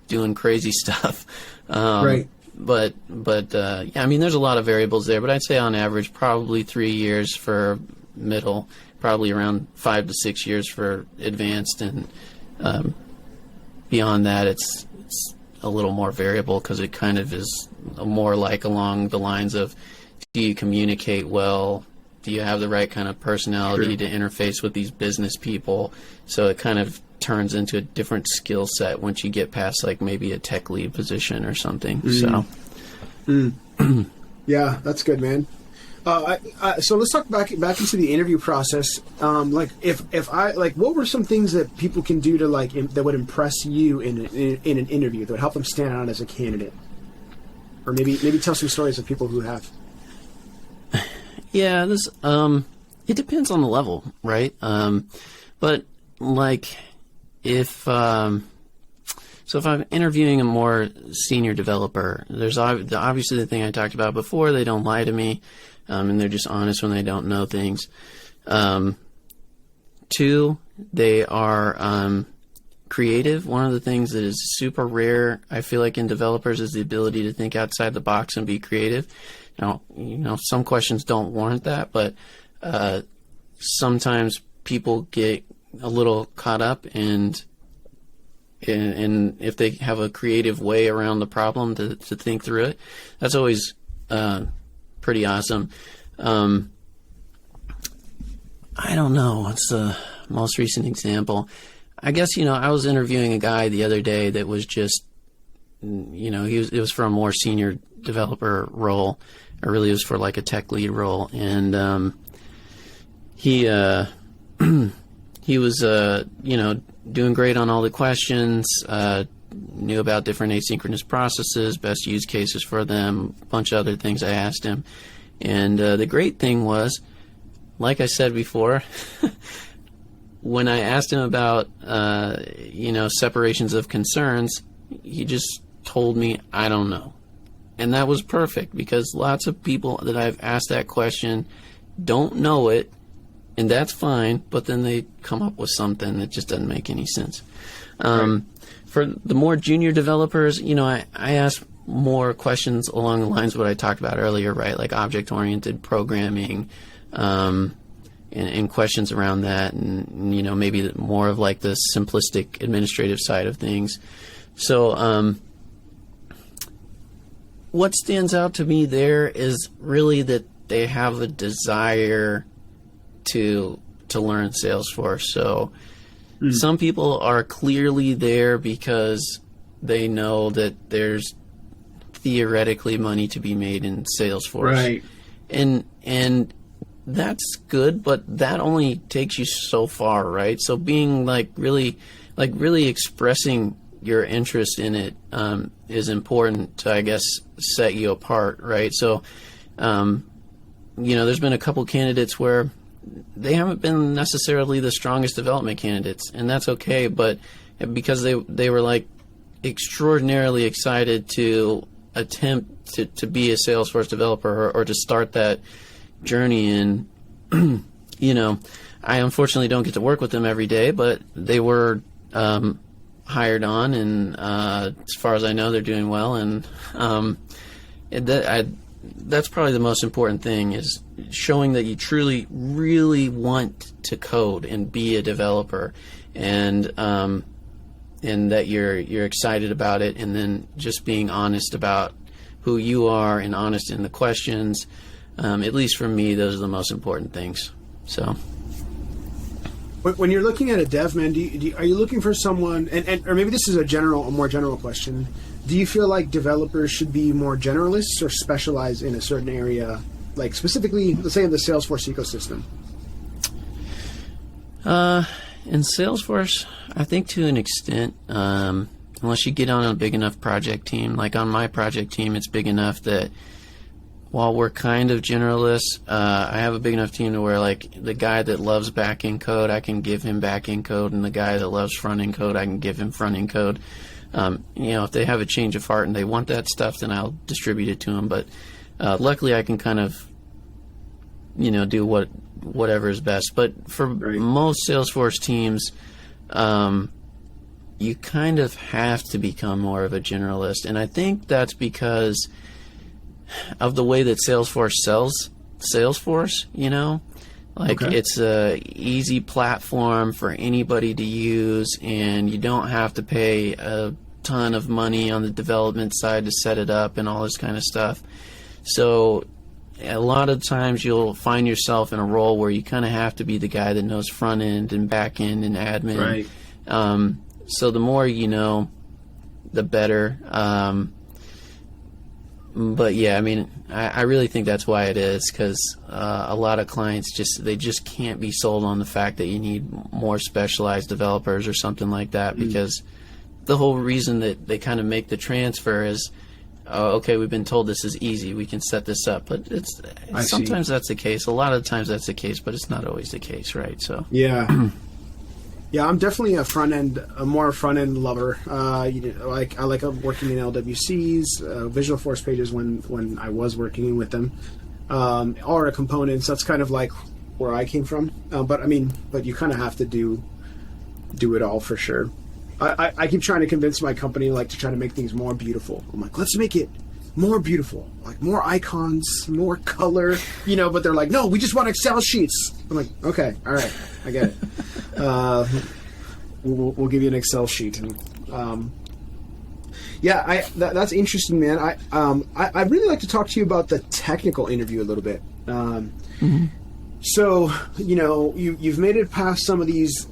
doing crazy stuff. Right. But yeah, I mean, there's a lot of variables there, but I'd say on average, probably 3 years for middle, probably around 5 to 6 years for advanced, and beyond that, it's a little more variable because it kind of is more like along the lines of, do you communicate well? Do you have the right kind of personality to interface with these business people? So it kind of turns into a different skill set once you get past like maybe a tech lead position or something. Yeah, that's good, man. So let's talk back into the interview process. Like if I like, what were some things that people can do to like that would impress you in an interview that would help them stand out as a candidate, or maybe tell some stories of people who have. Yeah, this it depends on the level, right? But like if so if I'm interviewing a more senior developer, there's obviously the thing I talked about before. They don't lie to me, and they're just honest when they don't know things. 2, they are creative. One of the things that is super rare, I feel like, in developers is the ability to think outside the box and be creative. Now, some questions don't warrant that, but sometimes people get a little caught up and if they have a creative way around the problem to think through it, that's always pretty awesome. I don't know. What's the most recent example? I guess, I was interviewing a guy the other day that was just, it was for a more senior developer role, or really it was for like a tech lead role. And he was, doing great on all the questions, knew about different asynchronous processes, best use cases for them, a bunch of other things I asked him. And the great thing was, like I said before, when I asked him about, separations of concerns, he just told me, I don't know. And that was perfect, because lots of people that I've asked that question don't know it, and that's fine, but then they come up with something that just doesn't make any sense. Right. For the more junior developers, I ask more questions along the lines of what I talked about earlier, right? Like object-oriented programming, and questions around that, and maybe more of like the simplistic administrative side of things. So what stands out to me there is really that they have a desire to learn Salesforce. So some people are clearly there because they know that there's theoretically money to be made in Salesforce, right? And that's good, but that only takes you so far, right? So being really expressing your interest in it is important to, I guess, set you apart, right? So, there's been a couple candidates where they haven't been necessarily the strongest development candidates, and that's okay, but because they were like extraordinarily excited to attempt to be a Salesforce developer or to start that journey in, I unfortunately don't get to work with them every day, but they were hired on, and as far as I know, they're doing well, and that's probably the most important thing, is showing that you truly, really want to code and be a developer, and that you're excited about it, and then just being honest about who you are and honest in the questions. At least for me, those are the most important things. So, when you're looking at a dev, man, are you looking for someone? Or maybe this is a more general question. Do you feel like developers should be more generalists or specialize in a certain area, like specifically, let's say, in the Salesforce ecosystem? In Salesforce, I think to an extent, unless you get on a big enough project team. Like on my project team, it's big enough that while we're kind of generalists, I have a big enough team to where, like, the guy that loves back-end code, I can give him back-end code, and the guy that loves front-end code, I can give him front-end code. If they have a change of heart and they want that stuff, then I'll distribute it to them. But luckily, I can kind of do whatever is best. But for most Salesforce teams, you kind of have to become more of a generalist. And I think that's because of the way that Salesforce sells Salesforce, it's a easy platform for anybody to use, and you don't have to pay a ton of money on the development side to set it up and all this kind of stuff. So a lot of times you'll find yourself in a role where you kind of have to be the guy that knows front end and back end and admin. Right. So the more you know, the better. But yeah, I mean, I really think that's why it is, because a lot of clients just can't be sold on the fact that you need more specialized developers or something like that, because the whole reason that they kind of make the transfer is, okay, we've been told this is easy, we can set this up. But sometimes that's the case. A lot of times that's the case, but it's not always the case, right? So yeah. Yeah, I'm definitely a more front end lover. I like working in LWCs, Visual Force pages when I was working with them, Aura components. That's kind of like where I came from. But you kind of have to do it all for sure. I keep trying to convince my company to try to make things more beautiful. I'm like, let's make it more beautiful, like more icons, more color, but they're like, no, we just want Excel sheets. I'm like, okay, all right, I get it. We'll give you an Excel sheet. And that's interesting, man. I'd really like to talk to you about the technical interview a little bit. So, you've made it past some of these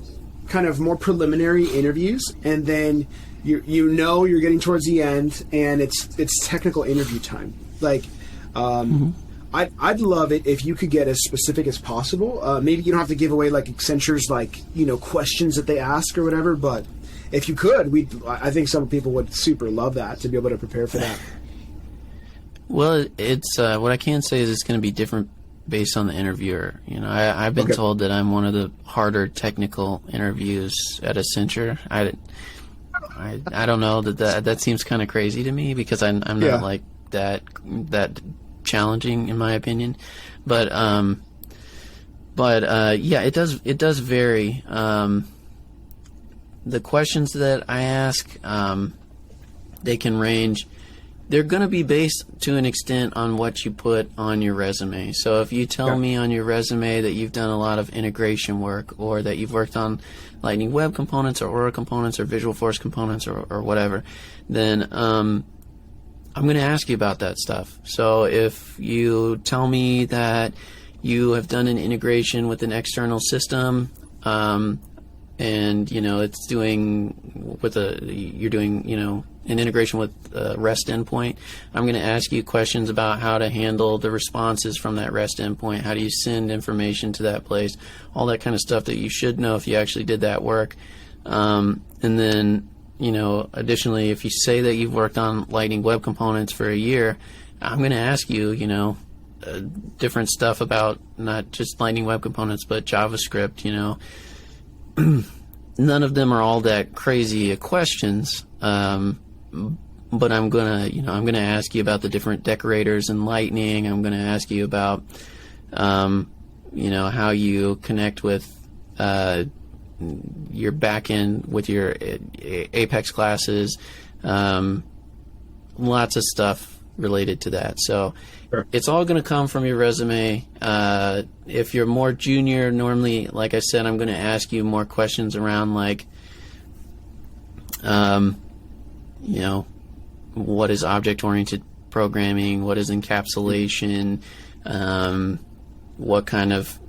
kind of more preliminary interviews, and then you're getting towards the end, and it's technical interview time. I'd love it if you could get as specific as possible. Maybe you don't have to give away Accenture's questions that they ask or whatever, but if you could, I think some people would super love that, to be able to prepare for that. Well, it's what I can say is it's going to be different based on the interviewer. I've been told that I'm one of the harder technical interviews at Accenture. I don't know, that seems kind of crazy to me, because I'm not like that challenging, in my opinion. But it does vary. The questions that I ask, they can range. They're going to be based to an extent on what you put on your resume. So if you tell me on your resume that you've done a lot of integration work, or that you've worked on Lightning Web Components or Aura Components or Visual Force Components or whatever, then I'm going to ask you about that stuff. So if you tell me that you have done an integration with an external system, and it's you're doing an integration with a REST endpoint, I'm going to ask you questions about how to handle the responses from that REST endpoint. How do you send information to that place? All that kind of stuff that you should know if you actually did that work. And then, additionally, if you say that you've worked on Lightning Web Components for a year, I'm going to ask you, different stuff about not just Lightning Web Components, but JavaScript. None of them are all that crazy questions. But I'm gonna ask you about the different decorators in Lightning. I'm gonna ask you about, how you connect with your backend with your Apex classes. Lots of stuff related to that. So it's all going to come from your resume. If you're more junior, normally, like I said, I'm going to ask you more questions around what is object-oriented programming? What is encapsulation? What kind of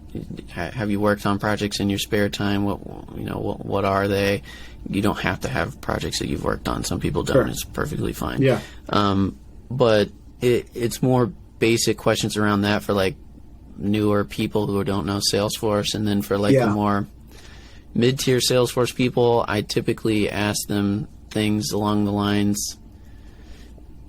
have you worked on projects in your spare time? What are they? You don't have to have projects that you've worked on. Some people don't. Sure. It's perfectly fine. Yeah. But it's more basic questions around that for newer people who don't know Salesforce, and then for the more mid-tier Salesforce people, I typically ask them things along the lines,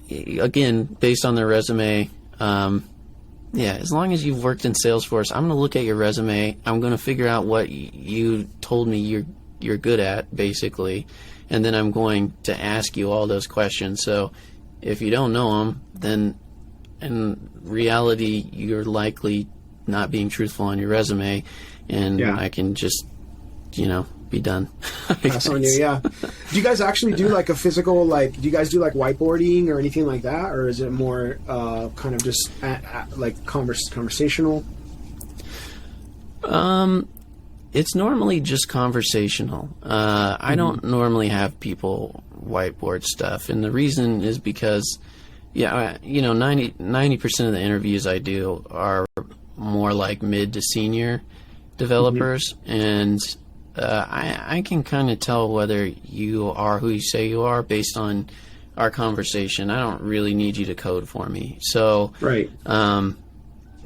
again, based on their resume. As long as you've worked in Salesforce, I'm going to look at your resume. I'm going to figure out what you told me you're good at, basically, and then I'm going to ask you all those questions. So if you don't know them, then in reality, you're likely not being truthful on your resume, and I can just, be done. Pass on you, yeah. Do you guys actually do like a physical, do you guys do like whiteboarding or anything like that, or is it more kind of just like conversational? It's normally just conversational. I don't normally have people whiteboard stuff, and the reason is because, 90% of the interviews I do are more like mid to senior developers, and I can kind of tell whether you are who you say you are based on our conversation. I don't really need you to code for me. So, right. I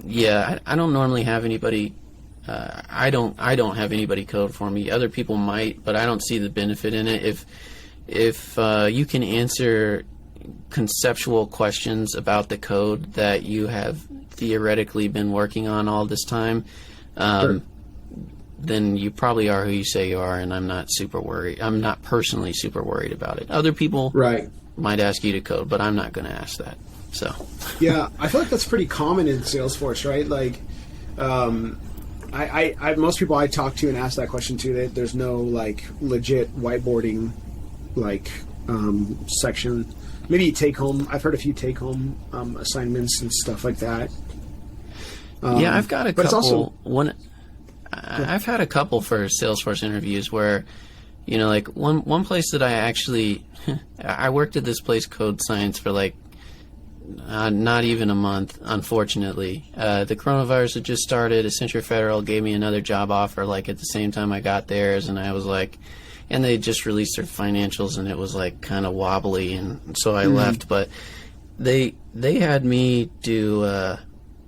don't normally have anybody. I don't have anybody code for me. Other people might, but I don't see the benefit in it. If you can answer conceptual questions about the code that you have theoretically been working on all this time, then you probably are who you say you are, and I'm not super worried. I'm not personally super worried about it. Other people might ask you to code, but I'm not going to ask that. So yeah, I feel like that's pretty common in Salesforce, right? Like, I most people I talk to and ask that question to, there's no like legit whiteboarding section. Maybe take home. I've heard a few take home assignments and stuff like that. I've got a couple. I've had a couple for Salesforce interviews where, like one place that I actually, I worked at this place, Code Science, for not even a month, unfortunately. The coronavirus had just started. Accenture Federal gave me another job offer at the same time I got theirs, and I was and they just released their financials, and it was kind of wobbly, and so I left. But they had me do a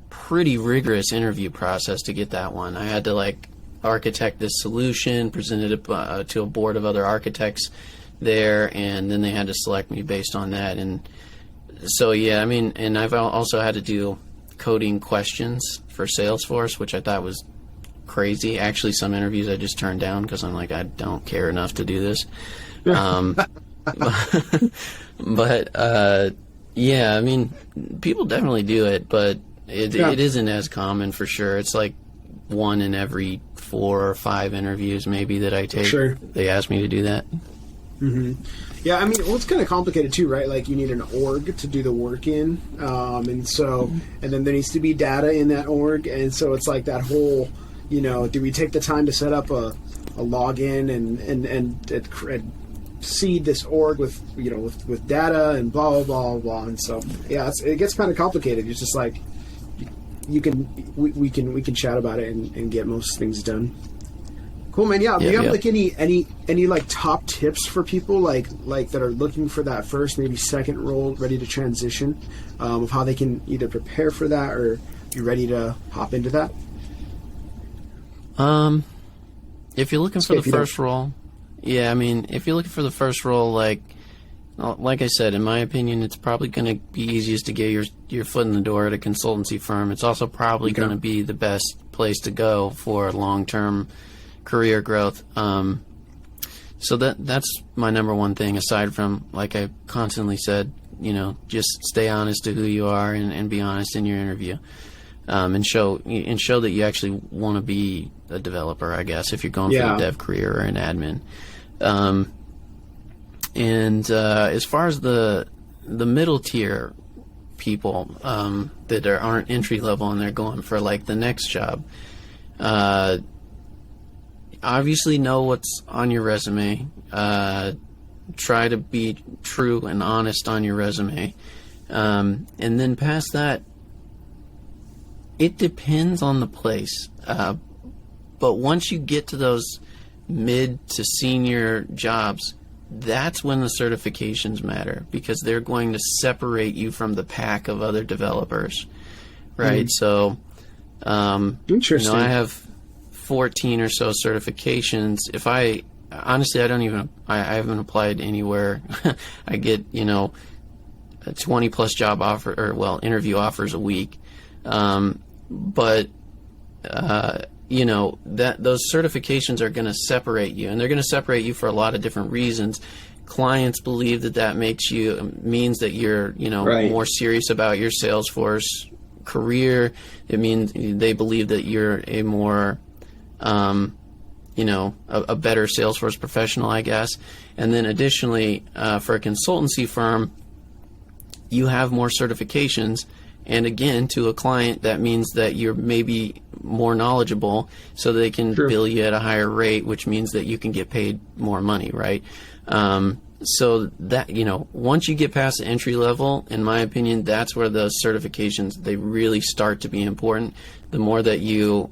pretty rigorous interview process to get that one. I had to architect this solution, present it to a board of other architects there, and then they had to select me based on that. And so and I've also had to do coding questions for Salesforce, which I thought was crazy. Actually, some interviews I just turned down because I'm I don't care enough to do this. But people definitely do it, but it isn't as common for sure. It's one in every 4 or 5 interviews maybe that I take. Sure. They ask me to do that. Mm-hmm. Yeah, it's kind of complicated too, right? You need an org to do the work in, and then there needs to be data in that org, and so it's that whole, do we take the time to set up a login and seed this org with with data and blah blah blah blah, and so it gets kind of complicated. It's just we can chat about it and get most things done. Cool, man. Yeah. Do you have any top tips for people like that are looking for that first, maybe second role, ready to transition, of how they can either prepare for that or be ready to hop into that? If you're looking for the first role, if you're looking for the first role, like I said, in my opinion, it's probably going to be easiest to get your foot in the door at a consultancy firm. It's also probably going to be the best place to go for long-term career growth. So that's my number one thing, aside from, like I constantly said, just stay honest to who you are and be honest in your interview, and show that you actually want to be a developer, I guess, if you're going for a dev career or an admin. And as far as the middle tier people that aren't entry level and they're going for the next job, obviously know what's on your resume. Try to be true and honest on your resume. And then past that, it depends on the place. But once you get to those mid to senior jobs, that's when the certifications matter, because they're going to separate you from the pack of other developers, right? So, interesting. I have 14 or so certifications. If I haven't applied anywhere. I get, 20 plus job interview offers a week. But those certifications are going to separate you, and they're going to separate you for a lot of different reasons. Clients believe that means that you're, more serious about your Salesforce career. It means they believe that you're a more, a better Salesforce professional, I guess. And then additionally, for a consultancy firm, you have more certifications. And again, to a client, that means that you're maybe more knowledgeable, so they can bill you at a higher rate, which means that you can get paid more money, right? So that, once you get past the entry level, in my opinion, that's where those certifications, they really start to be important. The more that you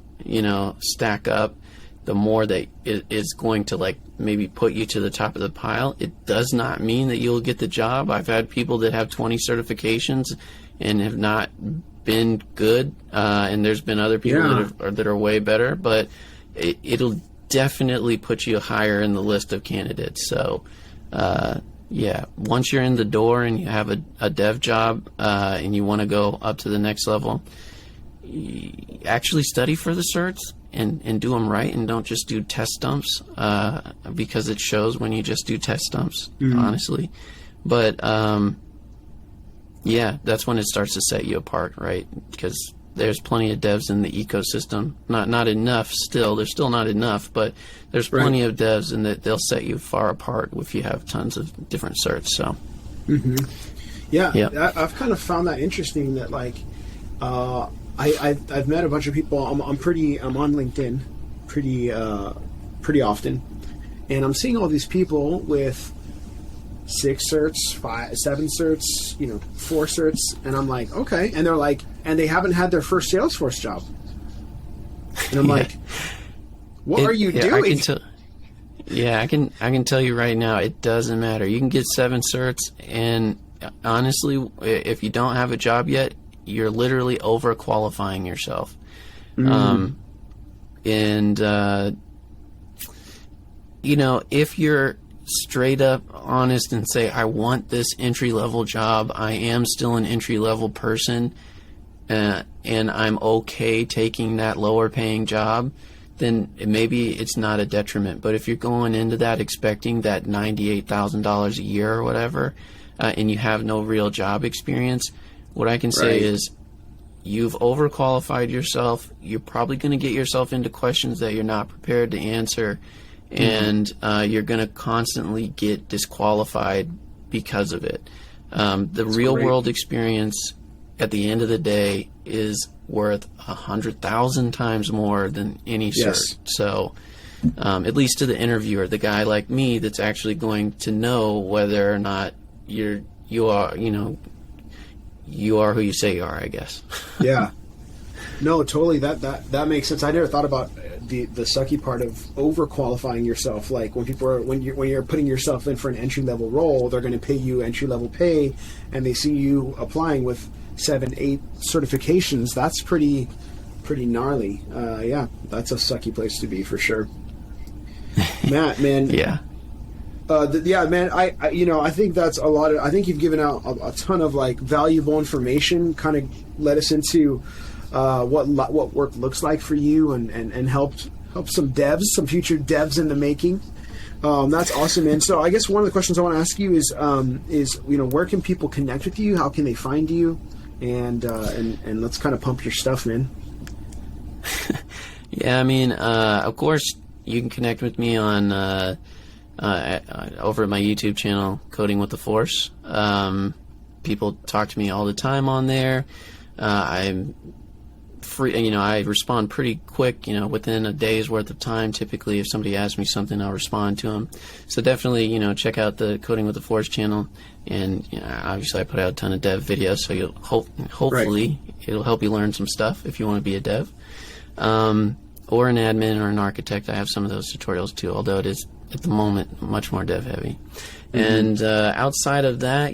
stack up, the more that it is going to like maybe put you to the top of the pile. It does not mean that you'll get the job. I've had people that have 20 certifications and have not been good, and there's been other people that are way better, but it'll definitely put you higher in the list of candidates. So once you're in the door and you have a dev job, and you want to go up to the next level, actually study for the certs and do them right, and don't just do test dumps, because it shows when you just do test dumps, honestly. But that's when it starts to set you apart, right? Because there's plenty of devs in the ecosystem. Not enough still. There's still not enough, but there's plenty of devs, and that they'll set you far apart if you have tons of different certs. So, I've kind of found that interesting. That like, I've met a bunch of people. I'm on LinkedIn pretty often, and I'm seeing all these people with 6 certs, 5, 7 certs, 4 certs, and I'm like, okay, and they're like, and they haven't had their first Salesforce job, and I'm like, what are you doing? I can tell you right now, it doesn't matter. You can get 7 certs, and honestly, if you don't have a job yet, you're literally overqualifying yourself. If you're straight up honest and say, I want this entry-level job, I am still an entry-level person, and I'm okay taking that lower-paying job, then maybe it's not a detriment. But if you're going into that expecting that $98,000 a year or whatever, and you have no real job experience, what I can say is you've overqualified yourself. You're probably going to get yourself into questions that you're not prepared to answer, and you're going to constantly get disqualified because of it. The real-world experience, at the end of the day, is worth 100,000 times more than any cert. So, at least to the interviewer, the guy like me that's actually going to know whether or not you are who you say you are, I guess. Yeah. No, totally. That makes sense. I never thought about the sucky part of overqualifying yourself. Like when you're putting yourself in for an entry level role, they're going to pay you entry level pay, and they see you applying with 7, 8 certifications. That's pretty gnarly. That's a sucky place to be for sure. Matt, man. Man, I think that's a lot of. I think you've given out a ton of like valuable information. Kind of led us into what work looks like for you, and helped some future devs in the making. That's awesome, man. So I guess one of the questions I want to ask you is where can people connect with you? How can they find you? And let's kind of pump your stuff, man. Of course you can connect with me on over at my YouTube channel, Coding with the Force. People talk to me all the time on there. I'm free, I respond pretty quick, within a day's worth of time. Typically, if somebody asks me something, I'll respond to them. So definitely, check out the Coding with the Force channel. And, obviously I put out a ton of dev videos, so you'll hopefully it'll help you learn some stuff if you want to be a dev. Or an admin or an architect. I have some of those tutorials too, although it is, at the moment, much more dev heavy. And outside of that,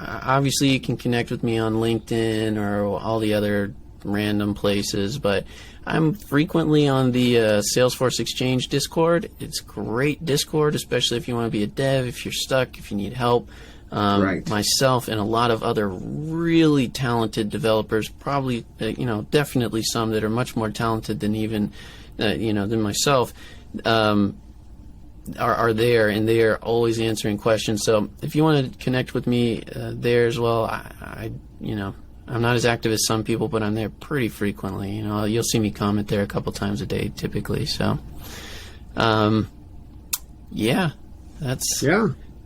obviously you can connect with me on LinkedIn or all the other random places, but I'm frequently on the Salesforce Exchange Discord. It's great Discord, especially if you want to be a dev, if you're stuck, if you need help. Myself and a lot of other really talented developers, probably, definitely some that are much more talented than even, than myself. are there, and they are always answering questions. So if you want to connect with me there as well, I'm not as active as some people, but I'm there pretty frequently. You'll see me comment there a couple times a day typically. So,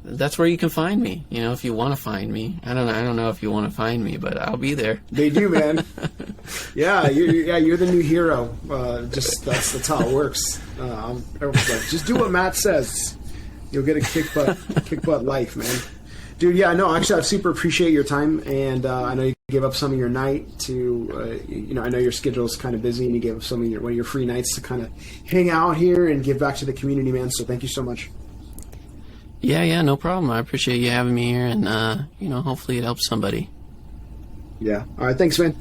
that's where you can find me. If you want to find me. I don't know if you want to find me, but I'll be there. They do, man. You're the new hero. That's how it works. Everyone's like, just do what Matt says. You'll get a kick butt life, man. Dude, actually, I super appreciate your time, and I know you gave up some of your night to, I know your schedule is kind of busy, and you gave up one of your free nights to kind of hang out here and give back to the community, man. So thank you so much. Yeah, no problem. I appreciate you having me here, and hopefully it helps somebody. Yeah. All right. Thanks, man.